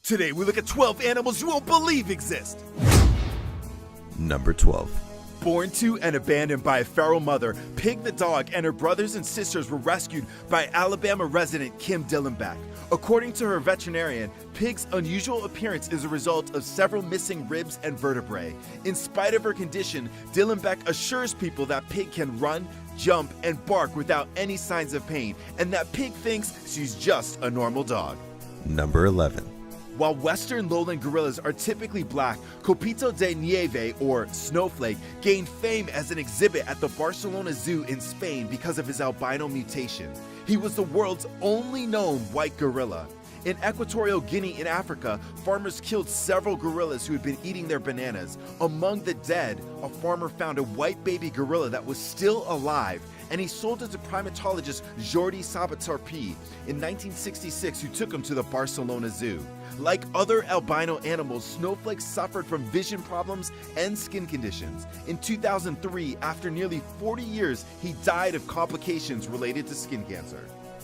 Today we look at 12 animals you won't believe exist. Number 12. Born to and abandoned by a feral mother, Pig the dog and her brothers and sisters were rescued by Alabama resident Kim Dillenbach. According to her veterinarian, Pig's unusual appearance is a result of several missing ribs and vertebrae. In spite of her condition, Dillenbach assures people that Pig can run, jump, and bark without any signs of pain, and that Pig thinks she's just a normal dog. Number 11. While western lowland gorillas are typically black, Copito de Nieve, or Snowflake, gained fame as an exhibit at the Barcelona Zoo in Spain because of his albino mutation. He was the world's only known white gorilla. In Equatorial Guinea in Africa, farmers killed several gorillas who had been eating their bananas. Among the dead, a farmer found a white baby gorilla that was still alive, and he sold it to primatologist Jordi Sabaterpi in 1966, who took him to the Barcelona Zoo. Like other albino animals, Snowflake suffered from vision problems and skin conditions. In 2003, after nearly 40 years, he died of complications related to skin cancer.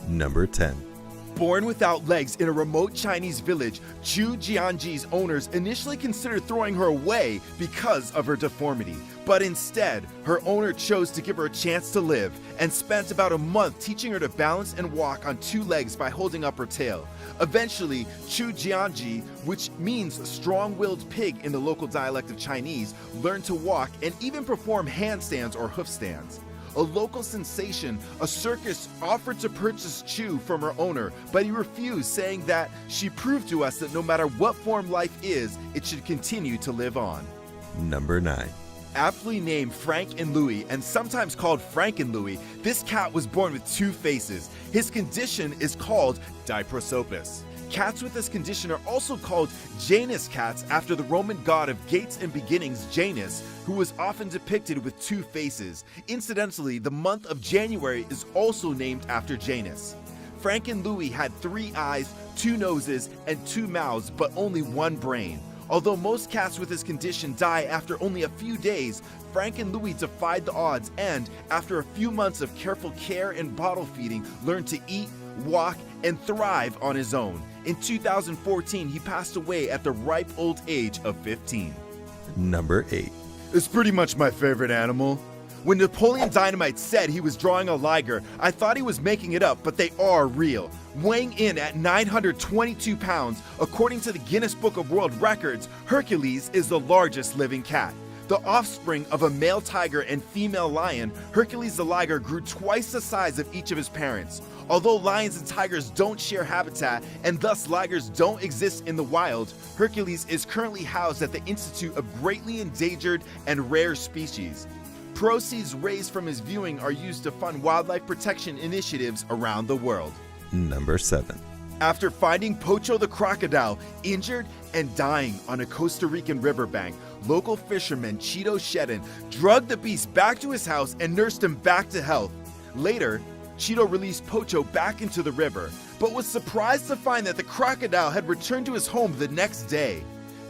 Number 10. Born without legs in a remote Chinese village, Chu Jianji's owners initially considered throwing her away because of her deformity. But instead, her owner chose to give her a chance to live and spent about a month teaching her to balance and walk on two legs by holding up her tail. Eventually, Chu Jianji, which means strong-willed pig in the local dialect of Chinese, learned to walk and even perform handstands or hoof stands. A local sensation, a circus offered to purchase Chu from her owner, but he refused, saying that she proved to us that no matter what form life is, it should continue to live on. Number 9. Aptly named Frank and Louie, and sometimes called Frank and Louie, this cat was born with two faces. His condition is called diprosopis. Cats with this condition are also called Janus cats after the Roman god of gates and beginnings, Janus, who was often depicted with two faces. Incidentally, the month of January is also named after Janus. Frank and Louie had 3 eyes, 2 noses, and 2 mouths, but only 1 brain. Although most cats with this condition die after only a few days, Frank and Louie defied the odds and, after a few months of careful care and bottle feeding, learned to eat, walk, and thrive on his own. In 2014, he passed away at the ripe old age of 15. Number 8. It's pretty much my favorite animal. When Napoleon Dynamite said he was drawing a liger, I thought he was making it up, but they are real. Weighing in at 922 pounds, according to the Guinness Book of World Records, Hercules is the largest living cat. The offspring of a male tiger and female lion, Hercules the liger grew twice the size of each of his parents. Although lions and tigers don't share habitat and thus ligers don't exist in the wild, Hercules is currently housed at the Institute of Greatly Endangered and Rare Species. Proceeds raised from his viewing are used to fund wildlife protection initiatives around the world. Number 7. After finding Pocho the crocodile injured and dying on a Costa Rican riverbank, local fisherman Cheeto Shedden drugged the beast back to his house and nursed him back to health. Later, Cheeto released Pocho back into the river, but was surprised to find that the crocodile had returned to his home the next day.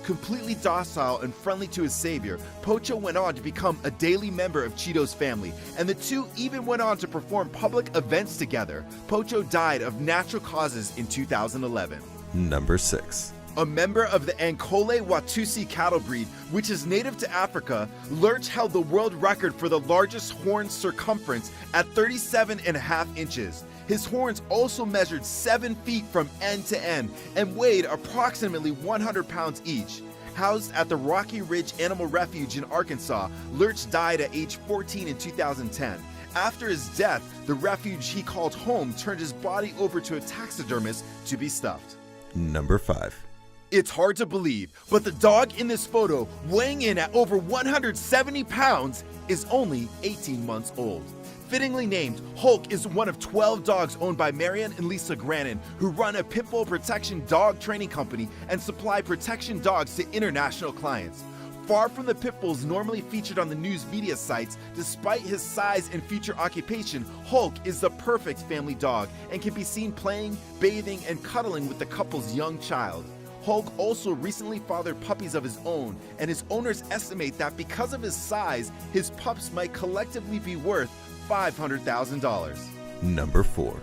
Completely docile and friendly to his savior, Pocho went on to become a daily member of Cheeto's family, and the two even went on to perform public events together. Pocho died of natural causes in 2011. Number 6. A member of the Ankole Watusi cattle breed, which is native to Africa, Lurch held the world record for the largest horn circumference at 37.5 inches. His horns also measured 7 feet from end to end and weighed approximately 100 pounds each. Housed at the Rocky Ridge Animal Refuge in Arkansas, Lurch died at age 14 in 2010. After his death, the refuge he called home turned his body over to a taxidermist to be stuffed. Number 5. It's hard to believe, but the dog in this photo, weighing in at over 170 pounds, is only 18 months old. Fittingly named, Hulk is one of 12 dogs owned by Marion and Lisa Grannon, who run a pit bull protection dog training company and supply protection dogs to international clients. Far from the pit bulls normally featured on the news media sites, despite his size and future occupation, Hulk is the perfect family dog and can be seen playing, bathing, and cuddling with the couple's young child. Hulk also recently fathered puppies of his own, and his owners estimate that because of his size, his pups might collectively be worth $500,000. Number 4.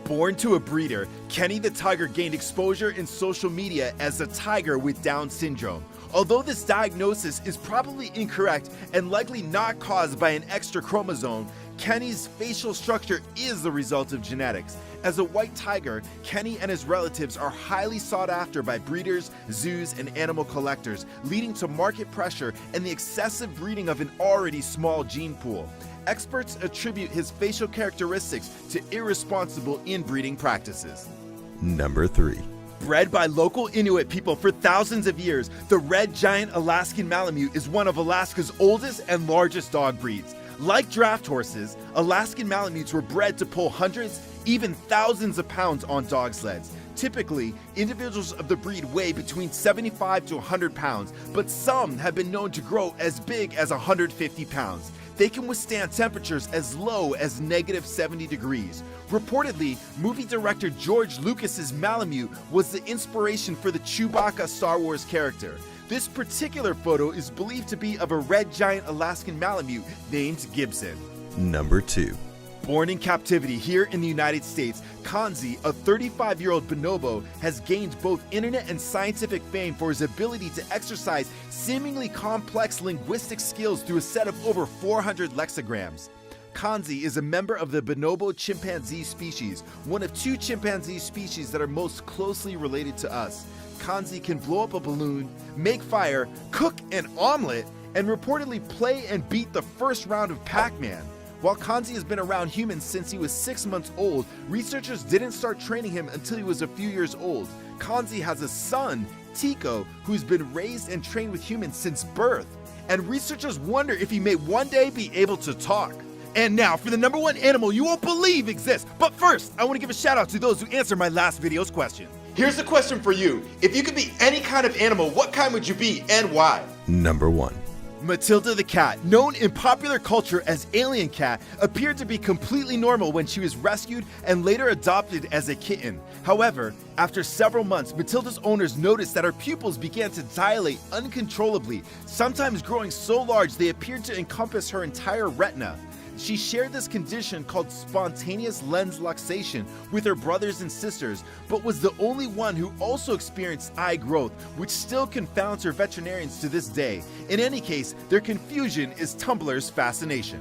Born to a breeder, Kenny the tiger gained exposure in social media as a tiger with Down syndrome. Although this diagnosis is probably incorrect and likely not caused by an extra chromosome, Kenny's facial structure is the result of genetics. As a white tiger, Kenny and his relatives are highly sought after by breeders, zoos, and animal collectors, leading to market pressure and the excessive breeding of an already small gene pool. Experts attribute his facial characteristics to irresponsible inbreeding practices. Number 3. Bred by local Inuit people for thousands of years, the red giant Alaskan Malamute is one of Alaska's oldest and largest dog breeds. Like draft horses, Alaskan Malamutes were bred to pull hundreds, even thousands of pounds on dog sleds. Typically, individuals of the breed weigh between 75 to 100 pounds, but some have been known to grow as big as 150 pounds. They can withstand temperatures as low as -70 degrees. Reportedly, movie director George Lucas's Malamute was the inspiration for the Chewbacca Star Wars character. This particular photo is believed to be of a red giant Alaskan Malamute named Gibson. Number 2. Born in captivity here in the United States, Kanzi, a 35-year-old bonobo, has gained both internet and scientific fame for his ability to exercise seemingly complex linguistic skills through a set of over 400 lexicograms. Kanzi is a member of the bonobo chimpanzee species, one of 2 chimpanzee species that are most closely related to us. Kanzi can blow up a balloon, make fire, cook an omelet, and reportedly play and beat the first round of Pac-Man. While Kanzi has been around humans since he was 6 months old, researchers didn't start training him until he was a few years old. Kanzi has a son, Tico, who's been raised and trained with humans since birth. And researchers wonder if he may one day be able to talk. And now for the number 1 animal you won't believe exists. But first, I want to give a shout out to those who answered my last video's question. Here's the question for you. If you could be any kind of animal, what kind would you be and why? Number 1. Matilda the cat, known in popular culture as Alien Cat, appeared to be completely normal when she was rescued and later adopted as a kitten. However, after several months, Matilda's owners noticed that her pupils began to dilate uncontrollably, sometimes growing so large they appeared to encompass her entire retina. She shared this condition called spontaneous lens luxation with her brothers and sisters, but was the only one who also experienced eye growth, which still confounds her veterinarians to this day. In any case, their confusion is Tumblr's fascination.